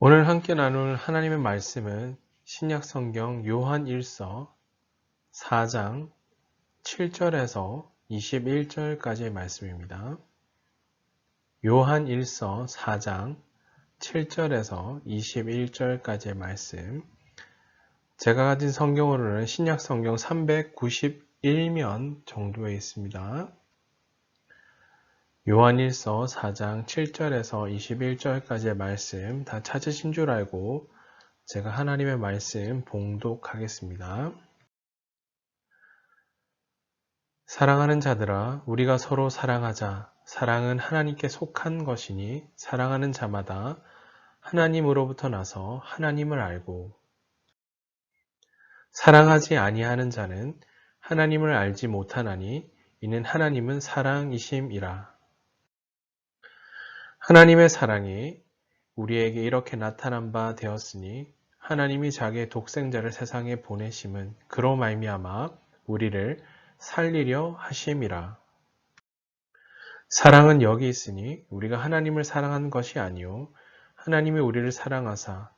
오늘 함께 나눌 하나님의 말씀은 신약 성경 요한 1서 4장 7절에서 21절까지의 말씀입니다. 요한 1서 4장 7절에서 21절까지의 말씀. 제가 가진 성경으로는 신약 성경 391면 정도에 있습니다. 요한 1서 4장 7절에서 21절까지의 말씀 다 찾으신 줄 알고 제가 하나님의 말씀 봉독하겠습니다. 사랑하는 자들아, 우리가 서로 사랑하자. 사랑은 하나님께 속한 것이니 사랑하는 자마다 하나님으로부터 나서 하나님을 알고, 사랑하지 아니하는 자는 하나님을 알지 못하나니 이는 하나님은 사랑이심이라. 하나님의 사랑이 우리에게 이렇게 나타난 바 되었으니 하나님이 자기의 독생자를 세상에 보내심은 그로 말미암아 우리를 살리려 하심이라. 사랑은 여기 있으니 우리가 하나님을 사랑한 것이 아니요 하나님이 우리를 사랑하사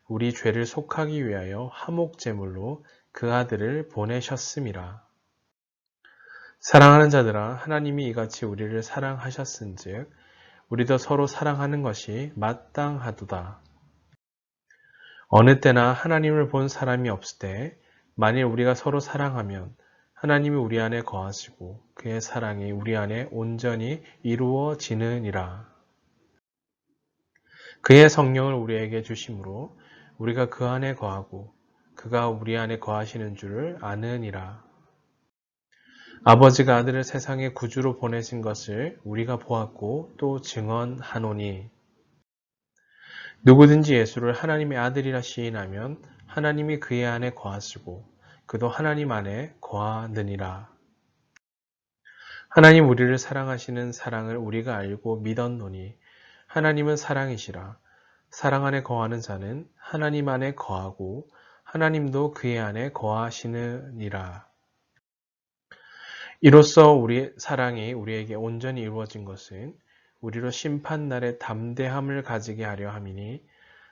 우리 죄를 속하기 위하여 화목제물로 그 아들을 보내셨음이라. 사랑하는 자들아, 하나님이 이같이 우리를 사랑하셨은즉 우리도 서로 사랑하는 것이 마땅하도다. 어느 때나 하나님을 본 사람이 없을 때 만일 우리가 서로 사랑하면 하나님이 우리 안에 거하시고 그의 사랑이 우리 안에 온전히 이루어지느니라. 그의 성령을 우리에게 주심으로 우리가 그 안에 거하고 그가 우리 안에 거하시는 줄을 아느니라. 아버지가 아들을 세상에 구주로 보내신 것을 우리가 보았고 또 증언하노니, 누구든지 예수를 하나님의 아들이라 시인하면 하나님이 그의 안에 거하시고 그도 하나님 안에 거하느니라. 하나님 우리를 사랑하시는 사랑을 우리가 알고 믿었노니 하나님은 사랑이시라. 사랑 안에 거하는 자는 하나님 안에 거하고 하나님도 그의 안에 거하시느니라. 이로써 우리 사랑이 우리에게 온전히 이루어진 것은 우리로 심판날에 담대함을 가지게 하려 함이니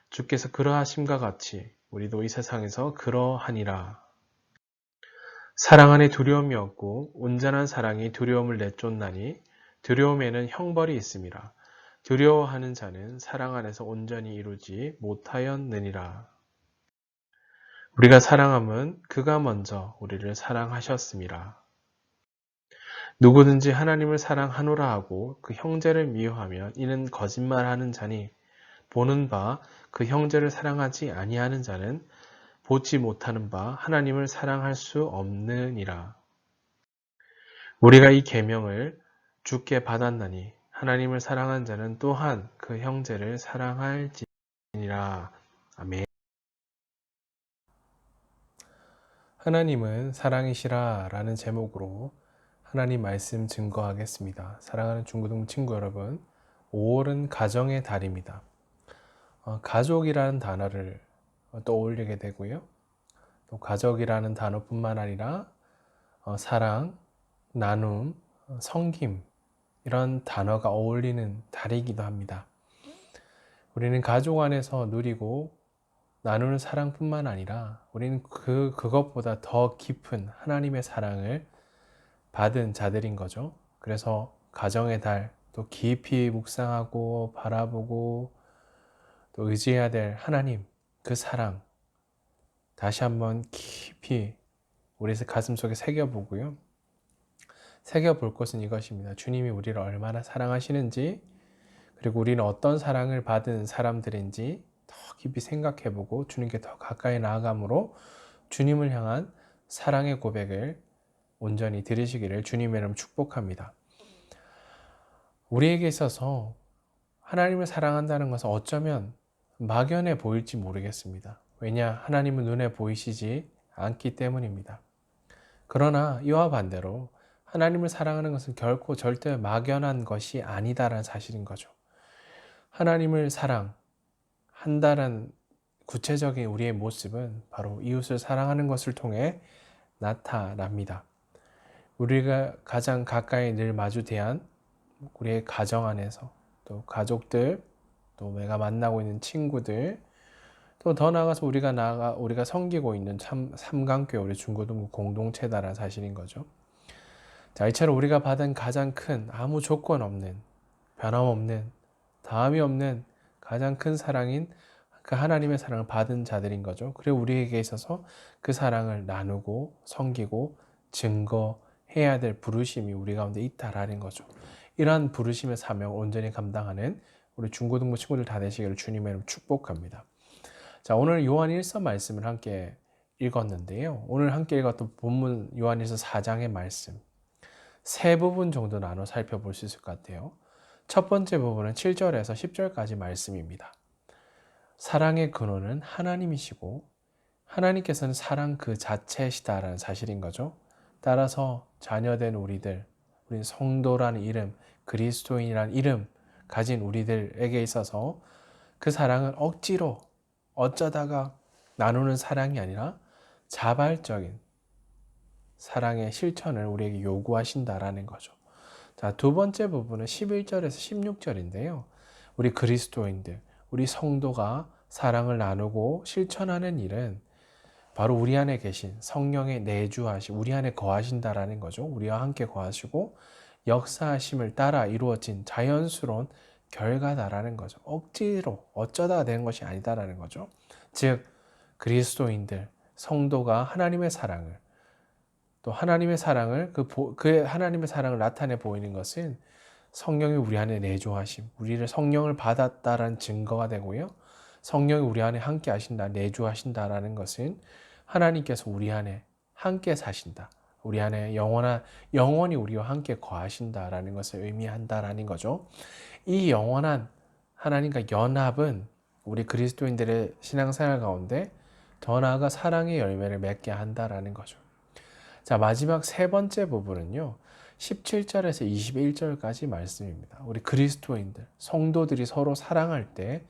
주께서 그러하심과 같이 우리도 이 세상에서 그러하니라. 사랑 안에 두려움이 없고 온전한 사랑이 두려움을 내쫓나니 두려움에는 형벌이 있음이라. 두려워하는 자는 사랑 안에서 온전히 이루지 못하였느니라. 우리가 사랑함은 그가 먼저 우리를 사랑하셨음이라. 누구든지 하나님을 사랑하노라 하고 그 형제를 미워하면 이는 거짓말하는 자니 보는 바 그 형제를 사랑하지 아니하는 자는 보지 못하는 바 하나님을 사랑할 수 없느니라. 우리가 이 계명을 주께 받았나니 하나님을 사랑한 자는 또한 그 형제를 사랑할지니라. 아멘. 하나님은 사랑이시라 라는 제목으로 하나님 말씀 증거하겠습니다. 사랑하는 중고등 친구 여러분, 5월은 가정의 달입니다. 가족이라는 단어를 떠올리게 되고요. 또 가족이라는 단어뿐만 아니라 사랑, 나눔, 섬김 이런 단어가 어울리는 달이기도 합니다. 우리는 가족 안에서 누리고 나누는 사랑뿐만 아니라 우리는 그것보다 더 깊은 하나님의 사랑을 받은 자들인 거죠. 그래서 가정의 달, 또 깊이 묵상하고 바라보고 또 의지해야 될 하나님, 그 사랑 다시 한번 깊이 우리 가슴속에 새겨보고요. 새겨볼 것은 이것입니다. 주님이 우리를 얼마나 사랑하시는지, 그리고 우리는 어떤 사랑을 받은 사람들인지 더 깊이 생각해보고 주님께 더 가까이 나아감으로 주님을 향한 사랑의 고백을 온전히 드리시기를 주님의 이름 축복합니다. 우리에게 있어서 하나님을 사랑한다는 것은 어쩌면 막연해 보일지 모르겠습니다. 왜냐? 하나님은 눈에 보이시지 않기 때문입니다. 그러나 이와 반대로 하나님을 사랑하는 것은 결코 절대 막연한 것이 아니다라는 사실인 거죠. 하나님을 사랑한다는 구체적인 우리의 모습은 바로 이웃을 사랑하는 것을 통해 나타납니다. 우리가 가장 가까이 늘 마주 대한 우리의 가정 안에서 또 가족들 또 내가 만나고 있는 친구들, 또 더 나아가서 우리가 섬기고 있는 삼강교회 우리 중고등부 공동체다라는 사실인 거죠. 자, 이처럼 우리가 받은 가장 큰 아무 조건 없는, 변함없는, 다함이 없는 가장 큰 사랑인 그 하나님의 사랑을 받은 자들인 거죠. 그리고 우리에게 있어서 그 사랑을 나누고 섬기고 증거해야 될 부르심이 우리 가운데 있다라는 거죠. 이러한 부르심의 사명을 온전히 감당하는 우리 중고등부 친구들 다 되시기를 주님의 이름으로 축복합니다. 자, 오늘 요한 1서 말씀을 함께 읽었는데요. 오늘 함께 읽었던 본문 요한 1서 4장의 말씀 세 부분 정도 나눠 살펴볼 수 있을 것 같아요. 첫 번째 부분은 7절에서 10절까지 말씀입니다. 사랑의 근원은 하나님이시고 하나님께서는 사랑 그 자체시다라는 사실인 거죠. 따라서 자녀된 우리 성도라는 이름, 그리스도인이라는 이름 가진 우리들에게 있어서 그 사랑은 억지로 어쩌다가 나누는 사랑이 아니라 자발적인 사랑의 실천을 우리에게 요구하신다라는 거죠. 자, 두 번째 부분은 11절에서 16절인데요. 우리 그리스도인들, 우리 성도가 사랑을 나누고 실천하는 일은 바로 우리 안에 계신 성령의 우리 안에 거하신다라는 거죠. 우리와 함께 거하시고 역사하심을 따라 이루어진 자연스러운 결과다라는 거죠. 억지로 어쩌다가 되는 것이 아니다라는 거죠. 즉 그리스도인들, 성도가 하나님의 사랑을 또 하나님의 사랑을 그 하나님의 사랑을 나타내 보이는 것은 성령이 우리 안에 내주하심, 우리를 성령을 받았다라는 증거가 되고요. 성령이 우리 안에 함께 하신다, 내주하신다라는 것은 하나님께서 우리 안에 함께 사신다. 우리 안에 영원히 우리와 함께 거하신다라는 것을 의미한다라는 거죠. 이 영원한 하나님과 연합은 우리 그리스도인들의 신앙생활 가운데 더 나아가 사랑의 열매를 맺게 한다라는 거죠. 자, 마지막 세 번째 부분은요. 17절에서 21절까지 말씀입니다. 우리 그리스도인들, 성도들이 서로 사랑할 때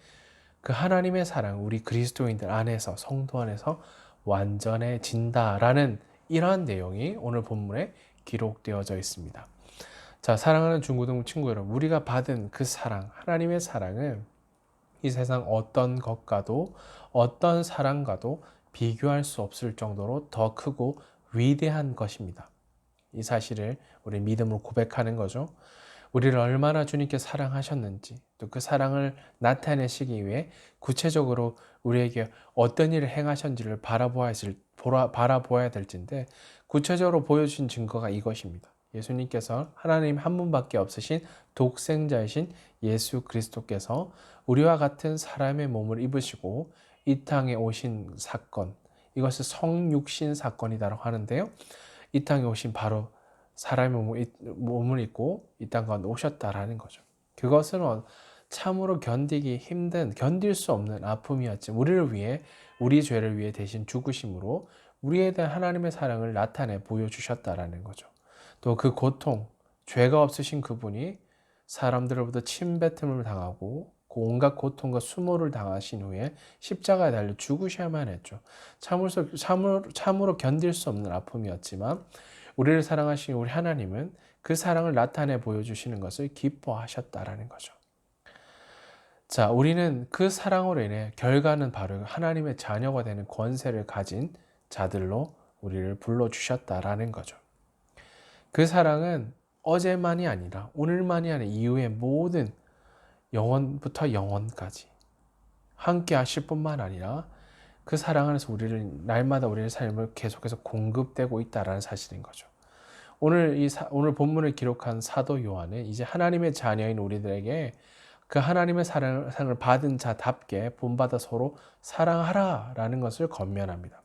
그 하나님의 사랑, 우리 그리스도인들 안에서, 성도 안에서 완전해진다라는 이러한 내용이 오늘 본문에 기록되어져 있습니다. 자, 사랑하는 중고등부 친구 여러분, 우리가 받은 그 사랑, 하나님의 사랑은 이 세상 어떤 것과도 어떤 사랑과도 비교할 수 없을 정도로 더 크고 위대한 것입니다. 이 사실을 우리 믿음으로 고백하는 거죠. 우리를 얼마나 주님께 사랑하셨는지 또 그 사랑을 나타내시기 위해 구체적으로 우리에게 어떤 일을 행하셨는지를 바라보아야 될진데 구체적으로 보여주신 증거가 이것입니다. 예수님께서 하나님 한 분밖에 없으신 독생자이신 예수 그리스도께서 우리와 같은 사람의 몸을 입으시고 이 땅에 오신 사건, 이것을 성육신 사건이라고 하는데요. 이 땅에 오신 바로 사람의 몸을 입고 이 땅 가운데 오셨다라는 거죠. 그것은 참으로 견딜 수 없는 아픔이었지만 우리를 위해, 우리 죄를 위해 대신 죽으심으로 우리에 대한 하나님의 사랑을 나타내 보여주셨다라는 거죠. 또 그 고통, 죄가 없으신 그분이 사람들로부터 침뱉음을 당하고 온갖 고통과 수모를 당하신 후에 십자가에 달려 죽으셔야만 했죠. 참으로 견딜 수 없는 아픔이었지만 우리를 사랑하신 우리 하나님은 그 사랑을 나타내 보여주시는 것을 기뻐하셨다라는 거죠. 자, 우리는 그 사랑으로 인해 결과는 바로 하나님의 자녀가 되는 권세를 가진 자들로 우리를 불러주셨다라는 거죠. 그 사랑은 어제만이 아니라 오늘만이 아니라 이후의 모든 영원부터 영원까지 함께 하실 뿐만 아니라 그 사랑 안에서 날마다 우리의 삶을 계속해서 공급되고 있다는 사실인 거죠. 오늘 본문을 기록한 사도 요한은 이제 하나님의 자녀인 우리들에게 그 하나님의 사랑을 받은 자답게 본받아 서로 사랑하라라는 것을 권면합니다.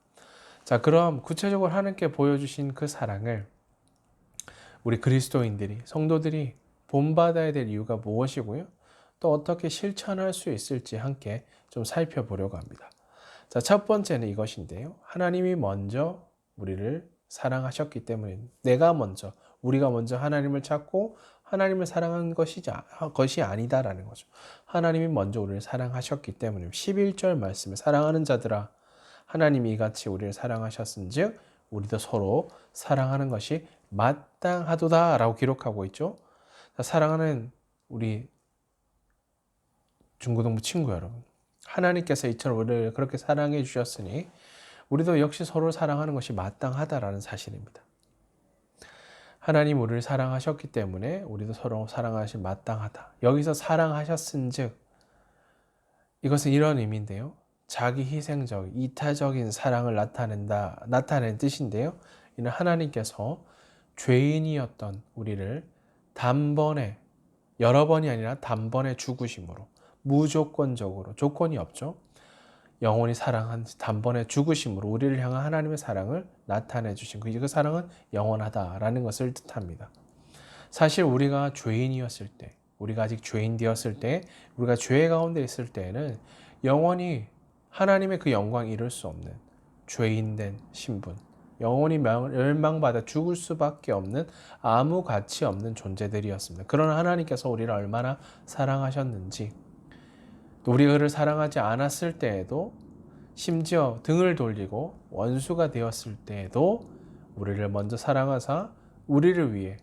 자, 그럼 구체적으로 하나님께 보여주신 그 사랑을 우리 그리스도인들이, 성도들이 본받아야 될 이유가 무엇이고요? 또 어떻게 실천할 수 있을지 함께 좀 살펴보려고 합니다. 자, 첫 번째는 이것인데요. 하나님이 먼저 우리를 사랑하셨기 때문에 우리가 먼저 하나님을 찾고 하나님을 사랑한 것이 아니다라는 거죠. 하나님이 먼저 우리를 사랑하셨기 때문에 11절 말씀에 사랑하는 자들아 하나님이 이같이 우리를 사랑하셨은즉 우리도 서로 사랑하는 것이 마땅하도다 라고 기록하고 있죠. 사랑하는 우리 중고등부 친구 여러분, 하나님께서 이처럼 우리를 그렇게 사랑해 주셨으니 우리도 역시 서로 사랑하는 것이 마땅하다라는 사실입니다. 하나님 우리를 사랑하셨기 때문에 우리도 서로 사랑하시 마땅하다. 여기서 사랑하셨은즉 이것은 이런 의미인데요. 자기 희생적, 이타적인 사랑을 나타낸 뜻인데요. 이는 하나님께서 죄인이었던 우리를 단번에, 여러 번이 아니라 단번에 죽으심으로, 무조건적으로, 조건이 없죠. 영원히 사랑한 단번에 죽으심으로 우리를 향한 하나님의 사랑을 나타내 주신 그 사랑은 영원하다라는 것을 뜻합니다. 사실 우리가 죄인이었을 때, 우리가 아직 죄인 되었을 때, 우리가 죄 가운데 있을 때에는 영원히 하나님의 그 영광 이룰 수 없는 죄인된 신분, 영원히 멸망받아 죽을 수밖에 없는 아무 가치 없는 존재들이었습니다. 그러나 하나님께서 우리를 얼마나 사랑하셨는지, 또 우리가 그를 사랑하지 않았을 때에도, 심지어 등을 돌리고 원수가 되었을 때에도 우리를 먼저 사랑하사 우리를 위해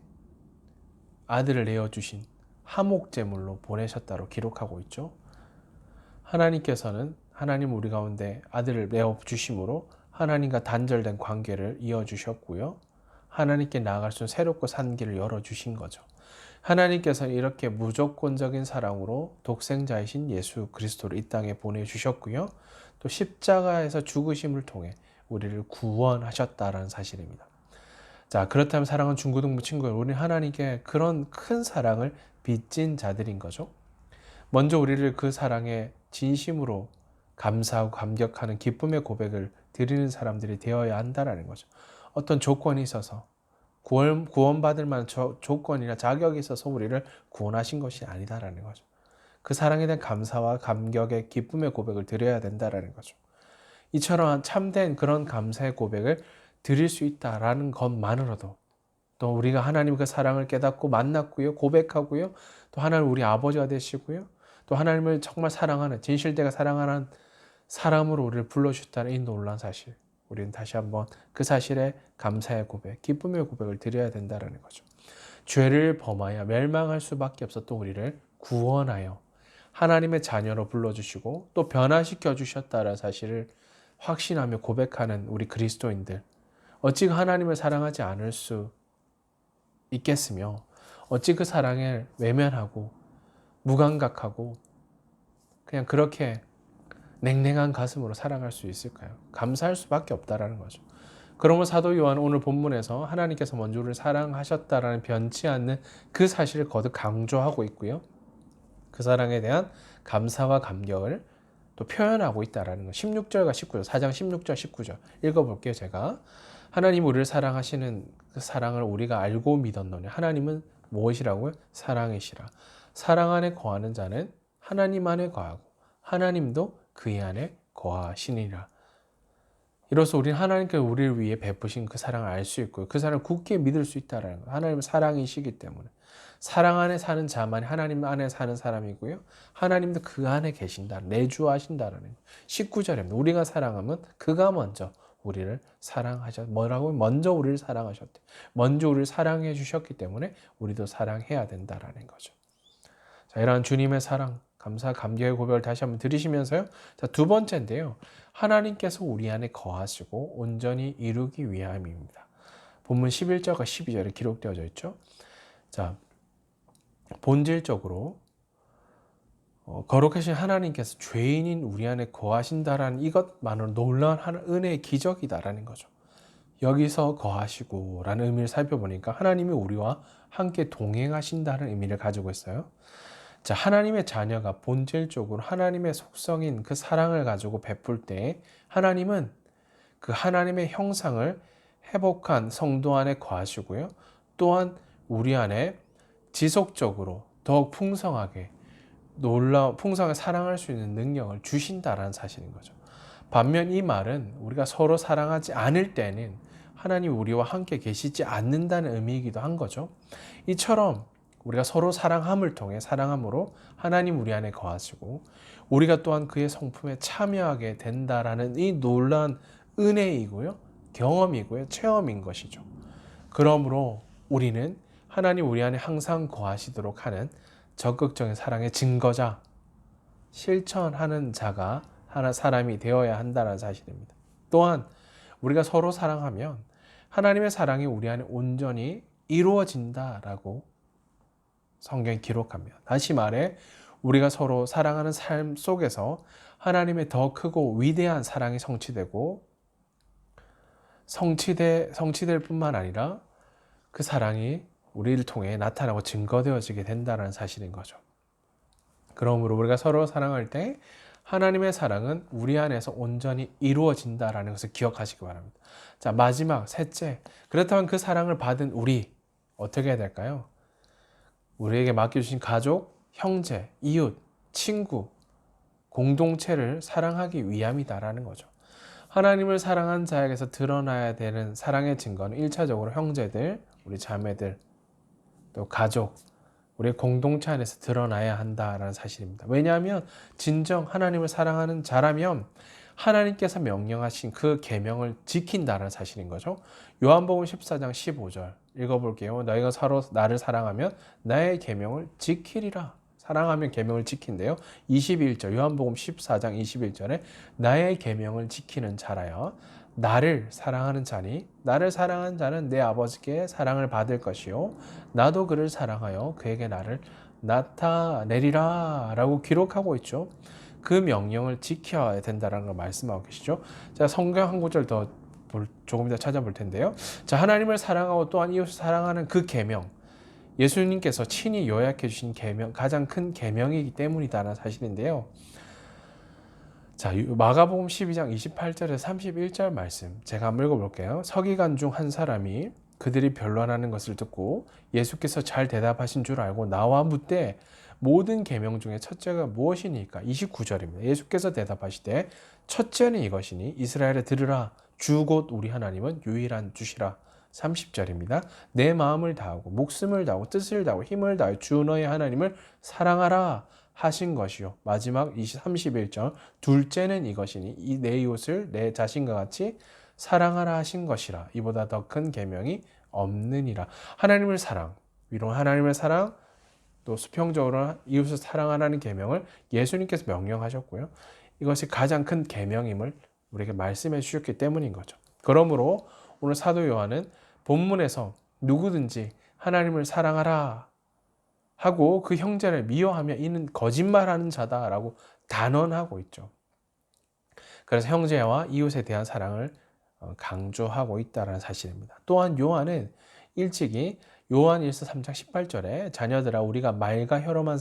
아들을 내어주신 화목제물로 보내셨다고 기록하고 있죠. 하나님께서는 하나님 우리 가운데 아들을 내어주심으로 하나님과 단절된 관계를 이어주셨고요. 하나님께 나아갈 수 있는 새롭고 산 길을 열어주신 거죠. 하나님께서는 이렇게 무조건적인 사랑으로 독생자이신 예수 그리스도를 이 땅에 보내주셨고요. 또 십자가에서 죽으심을 통해 우리를 구원하셨다라는 사실입니다. 자, 그렇다면 사랑하는 중고등부 친구들, 우리는 하나님께 그런 큰 사랑을 빚진 자들인 거죠. 먼저 우리를 그 사랑에 진심으로 감사하고 감격하는 기쁨의 고백을 드리는 사람들이 되어야 한다는 거죠. 어떤 조건이 있어서 구원받을 만한 조건이나 자격이 있어서 우리를 구원하신 것이 아니다라는 거죠. 그 사랑에 대한 감사와 감격의 기쁨의 고백을 드려야 된다라는 거죠. 이처럼 참된 그런 감사의 고백을 드릴 수 있다라는 것만으로도, 또 우리가 하나님 그 사랑을 깨닫고 만났고요, 고백하고요, 또 하나님 우리 아버지가 되시고요, 또 하나님을 정말 사랑하는, 진실되게 사랑하는 사람으로 우리를 불러주셨다는 이 놀라운 사실, 우리는 다시 한번 그 사실에 감사의 고백, 기쁨의 고백을 드려야 된다는 거죠. 죄를 범하여 멸망할 수밖에 없었던 우리를 구원하여 하나님의 자녀로 불러주시고 또 변화시켜 주셨다는 사실을 확신하며 고백하는 우리 그리스도인들, 어찌 하나님을 사랑하지 않을 수 있겠으며, 어찌 그 사랑에 외면하고 무감각하고 그냥 그렇게 냉랭한 가슴으로 사랑할 수 있을까요? 감사할 수밖에 없다라는 거죠. 그러면 사도 요한 오늘 본문에서 하나님께서 먼저 우리를 사랑하셨다라는 변치 않는 그 사실을 거듭 강조하고 있고요. 그 사랑에 대한 감사와 감격을 또 표현하고 있다라는 거. 16절과 19절, 4장 16절, 19절 읽어볼게요. 제가 하나님 우리를 사랑하시는 그 사랑을 우리가 알고 믿었노니 하나님은 무엇이라고요? 사랑이시라. 사랑 안에 거하는 자는 하나님 안에 거하고 하나님도 그의 안에 거하시니라. 이로써 우리는 하나님께서 우리를 위해 베푸신 그 사랑을 알 수 있고요. 그 사랑을 굳게 믿을 수 있다는 거예요. 하나님은 사랑이시기 때문에. 사랑 안에 사는 자만이 하나님 안에 사는 사람이고요. 하나님도 그 안에 계신다. 내주하신다라는 거예요. 19절입니다. 우리가 사랑하면 그가 먼저 우리를 뭐라고? 먼저 우리를 사랑하셨대. 먼저 우리를 사랑해 주셨기 때문에 우리도 사랑해야 된다라는 거죠. 자, 이러한 주님의 사랑, 감사, 감격의 고백을 다시 한번 들으시면서요. 자, 두 번째인데요. 하나님께서 우리 안에 거하시고 온전히 이루기 위함입니다. 본문 11절과 12절에 기록되어져 있죠. 자, 본질적으로 거룩하신 하나님께서 죄인인 우리 안에 거하신다라는 이것만으로 놀라운 은혜의 기적이다라는 거죠. 여기서 거하시고 라는 의미를 살펴보니까 하나님이 우리와 함께 동행하신다는 의미를 가지고 있어요. 자, 하나님의 자녀가 본질적으로 하나님의 속성인 그 사랑을 가지고 베풀 때 하나님은 그 하나님의 형상을 회복한 성도 안에 거하시고요. 또한 우리 안에 지속적으로 더욱 풍성하게 풍성하게 사랑할 수 있는 능력을 주신다라는 사실인 거죠. 반면 이 말은 우리가 서로 사랑하지 않을 때는 하나님 우리와 함께 계시지 않는다는 의미이기도 한 거죠. 이처럼 우리가 서로 사랑함으로 하나님 우리 안에 거하시고 우리가 또한 그의 성품에 참여하게 된다라는 이 놀라운 은혜이고요, 경험이고요, 체험인 것이죠. 그러므로 우리는 하나님 우리 안에 항상 거하시도록 하는 적극적인 사랑의 증거자, 실천하는 자가 하나 사람이 되어야 한다는 사실입니다. 또한 우리가 서로 사랑하면 하나님의 사랑이 우리 안에 온전히 이루어진다라고 성경이 기록합니다. 다시 말해 우리가 서로 사랑하는 삶 속에서 하나님의 더 크고 위대한 사랑이 성취될 뿐만 아니라 그 사랑이 우리를 통해 나타나고 증거되어지게 된다는 사실인 거죠. 그러므로 우리가 서로 사랑할 때 하나님의 사랑은 우리 안에서 온전히 이루어진다라는 것을 기억하시기 바랍니다. 자, 마지막 셋째. 그렇다면 그 사랑을 받은 우리 어떻게 해야 될까요? 우리에게 맡겨주신 가족, 형제, 이웃, 친구, 공동체를 사랑하기 위함이다라는 거죠. 하나님을 사랑한 자에게서 드러나야 되는 사랑의 증거는 1차적으로 형제들, 우리 자매들, 또 가족, 우리 공동체 안에서 드러나야 한다라는 사실입니다. 왜냐하면 진정 하나님을 사랑하는 자라면 하나님께서 명령하신 그 계명을 지킨다는 사실인 거죠. 요한복음 14장 15절 읽어볼게요. 너희가 서로 나를 사랑하면 나의 계명을 지키리라. 사랑하면 계명을 지킨대요. 21절 요한복음 14장 21절에 나의 계명을 지키는 자라야 나를 사랑하는 자니 나를 사랑하는 자는 내 아버지께 사랑을 받을 것이요 나도 그를 사랑하여 그에게 나를 나타내리라 라고 기록하고 있죠. 그 명령을 지켜야 된다는 걸 말씀하고 계시죠. 자, 성경 한 구절 더 조금 더 찾아볼 텐데요. 자, 하나님을 사랑하고 또한 이웃을 사랑하는 그 계명, 예수님께서 친히 요약해 주신 계명, 가장 큰 계명이기 때문이다라는 사실인데요. 자, 마가복음 12장 28절에서 31절 말씀 제가 한번 읽어볼게요. 서기관 중 한 사람이 그들이 변론하는 것을 듣고 예수께서 잘 대답하신 줄 알고 나와 묻되 모든 계명 중에 첫째가 무엇이니까? 29절입니다. 예수께서 대답하시되 첫째는 이것이니 이스라엘에 들으라 주 곧 우리 하나님은 유일한 주시라. 30절입니다. 내 마음을 다하고 목숨을 다하고 뜻을 다하고 힘을 다하여 주 너의 하나님을 사랑하라 하신 것이요. 마지막 31절 둘째는 이것이니 내 이웃을 내 자신과 같이 사랑하라 하신 것이라. 이보다 더 큰 계명이 없느니라. 하나님을 사랑, 위로 하나님을 사랑, 또 수평적으로 이웃을 사랑하라는 계명을 예수님께서 명령하셨고요. 이것이 가장 큰 계명임을 우리에게 말씀해 주셨기 때문인 거죠. 그러므로 오늘 사도 요한은 본문에서 누구든지 하나님을 사랑하라 하고 그 형제를 미워하며 이는 거짓말하는 자다라고 단언하고 있죠. 그래서 형제와 이웃에 대한 사랑을 강조하고 있다는 사실입니다. 또한 요한은 일찍이 요한 1서 3장 18절에 자녀들아 우리가 말과 혀로만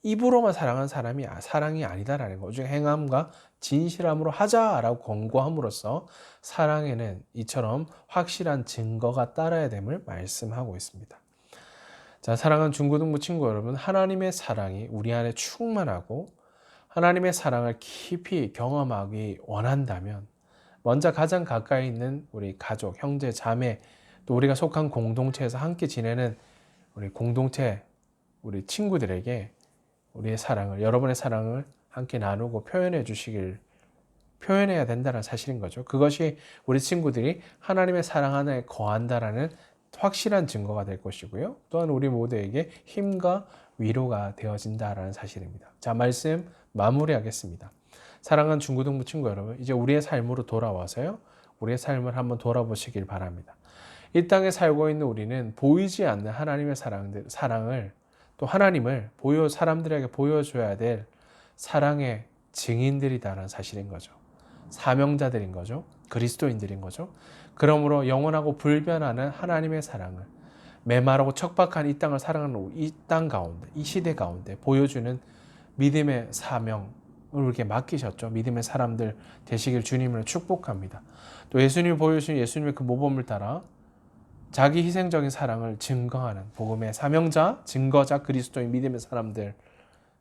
입으로만 사랑한 사랑이 아니다라는 거. 오직 행함과 진실함으로 하자라고 권고함으로써 사랑에는 이처럼 확실한 증거가 따라야 됨을 말씀하고 있습니다. 자, 사랑하는 중고등부 친구 여러분, 하나님의 사랑이 우리 안에 충만하고 하나님의 사랑을 깊이 경험하기 원한다면 먼저 가장 가까이 있는 우리 가족, 형제, 자매, 또 우리가 속한 공동체에서 함께 지내는 우리 공동체, 우리 친구들에게 우리의 사랑을, 여러분의 사랑을 함께 나누고 표현해야 된다는 사실인 거죠. 그것이 우리 친구들이 하나님의 사랑 안에 거한다라는 확실한 증거가 될 것이고요. 또한 우리 모두에게 힘과 위로가 되어진다라는 사실입니다. 자, 말씀 마무리하겠습니다. 사랑하는 중고등부 친구 여러분, 이제 우리의 삶으로 돌아와서요. 우리의 삶을 한번 돌아보시길 바랍니다. 이 땅에 살고 있는 우리는 보이지 않는 하나님의 사랑을 또 하나님을 사람들에게 보여줘야 될 사랑의 증인들이다라는 사실인 거죠. 사명자들인 거죠. 그리스도인들인 거죠. 그러므로 영원하고 불변하는 하나님의 사랑을 메마르고 척박한 이 땅을 사랑하는 이 땅 가운데, 이 시대 가운데 보여주는 믿음의 사명을 이렇게 맡기셨죠. 믿음의 사람들 되시길 주님을 축복합니다. 또 예수님이 보여주신 예수님의 그 모범을 따라 자기 희생적인 사랑을 증거하는 복음의 사명자, 증거자, 그리스도인 믿음의 사람들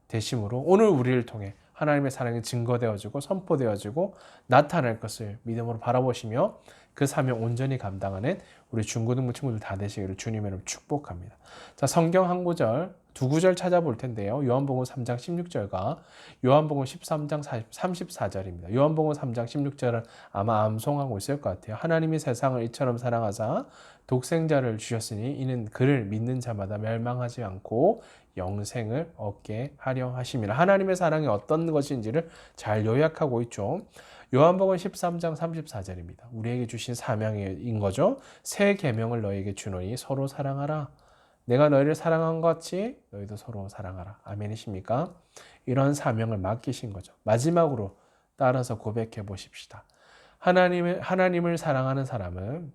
되심으로 오늘 우리를 통해 하나님의 사랑이 증거되어지고 선포되어지고 나타날 것을 믿음으로 바라보시며 그 사명 온전히 감당하는 우리 중고등부 친구들 다 되시기를 주님의 이름으로 축복합니다. 자, 성경 한 구절, 두 구절 찾아볼 텐데요. 요한복음 3장 16절과 요한복음 13장 34절입니다. 요한복음 3장 16절은 아마 암송하고 있을 것 같아요. 하나님이 세상을 이처럼 사랑하사 독생자를 주셨으니 이는 그를 믿는 자마다 멸망하지 않고 영생을 얻게 하려 하심이라. 하나님의 사랑이 어떤 것인지를 잘 요약하고 있죠. 요한복음 13장 34절입니다. 우리에게 주신 사명인 거죠. 새 계명을 너희에게 주노니 서로 사랑하라. 내가 너희를 사랑한 것 같이 너희도 서로 사랑하라. 아멘이십니까? 이런 사명을 맡기신 거죠. 마지막으로 따라서 고백해 보십시다. 하나님을 사랑하는 사람은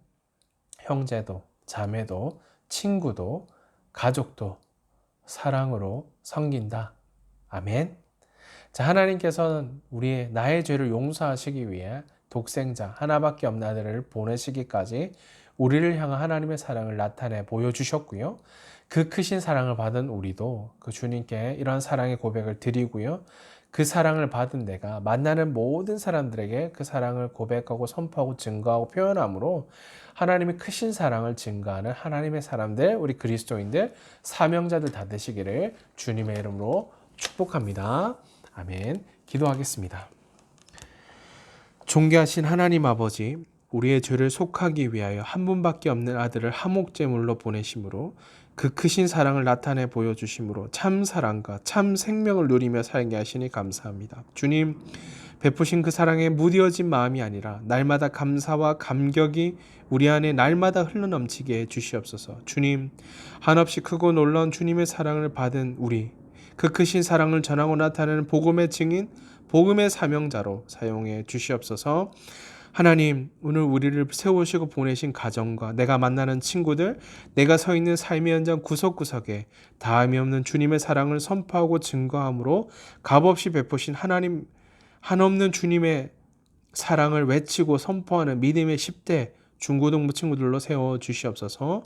형제도, 자매도, 친구도, 가족도 사랑으로 섬긴다. 아멘. 자, 하나님께서는 나의 죄를 용서하시기 위해 독생자 하나밖에 없는 아들을 보내시기까지 우리를 향한 하나님의 사랑을 나타내 보여주셨고요. 그 크신 사랑을 받은 우리도 그 주님께 이런 사랑의 고백을 드리고요. 그 사랑을 받은 내가 만나는 모든 사람들에게 그 사랑을 고백하고 선포하고 증거하고 표현함으로 하나님의 크신 사랑을 증거하는 하나님의 사람들, 우리 그리스도인들, 사명자들 다 되시기를 주님의 이름으로 축복합니다. 아멘. 기도하겠습니다. 존귀하신 하나님 아버지, 우리의 죄를 속하기 위하여 한 분밖에 없는 아들을 화목제물로 보내심으로 그 크신 사랑을 나타내 보여주심으로 참 사랑과 참 생명을 누리며 살게 하시니 감사합니다. 주님, 베푸신 그 사랑에 무뎌진 마음이 아니라 날마다 감사와 감격이 우리 안에 날마다 흘러넘치게 해주시옵소서. 주님, 한없이 크고 놀라운 주님의 사랑을 받은 우리, 그 크신 사랑을 전하고 나타내는 복음의 증인, 복음의 사명자로 사용해 주시옵소서. 하나님, 오늘 우리를 세우시고 보내신 가정과 내가 만나는 친구들, 내가 서 있는 삶의 현장 구석구석에 다함이 없는 주님의 사랑을 선포하고 증거함으로 값없이 베푸신 하나님, 한없는 주님의 사랑을 외치고 선포하는 믿음의 10대 중고등부 친구들로 세워 주시옵소서.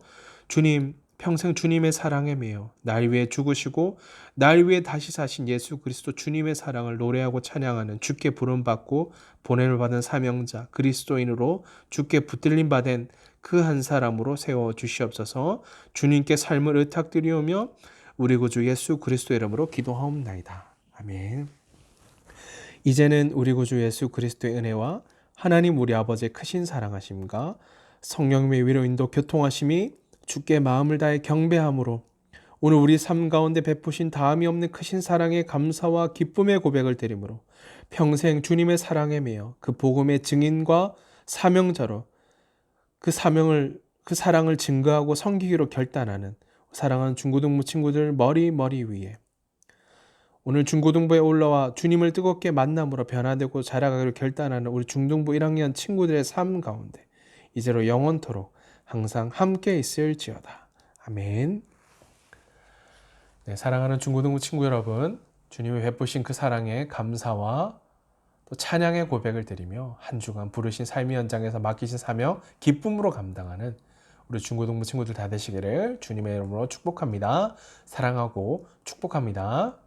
주님, 평생 주님의 사랑에 매여 날 위해 죽으시고 날 위해 다시 사신 예수 그리스도 주님의 사랑을 노래하고 찬양하는 주께 부름받고 보냄을 받은 사명자 그리스도인으로 주께 붙들림 받은 그 한 사람으로 세워 주시옵소서. 주님께 삶을 의탁드리오며 우리 구주 예수 그리스도 이름으로 기도하옵나이다. 아멘. 이제는 우리 구주 예수 그리스도의 은혜와 하나님 우리 아버지의 크신 사랑하심과 성령님의 위로인도 교통하심이 주께 마음을 다해 경배함으로 오늘 우리 삶 가운데 베푸신 다함이 없는 크신 사랑에 감사와 기쁨의 고백을 드리므로 평생 주님의 사랑에 매여 그 복음의 증인과 사명자로 그 사랑을 증거하고 섬기기로 결단하는 사랑하는 중고등부 친구들 머리 위에 오늘 중고등부에 올라와 주님을 뜨겁게 만남으로 변화되고 자라가기로 결단하는 우리 중등부 1학년 친구들의 삶 가운데 이제로 영원토록 항상 함께 있을지어다. 아멘. 네, 사랑하는 중고등부 친구 여러분, 주님이 베푸신 그 사랑에 감사와 또 찬양의 고백을 드리며 한 주간 부르신 삶의 현장에서 맡기신 사명 기쁨으로 감당하는 우리 중고등부 친구들 다 되시기를 주님의 이름으로 축복합니다. 사랑하고 축복합니다.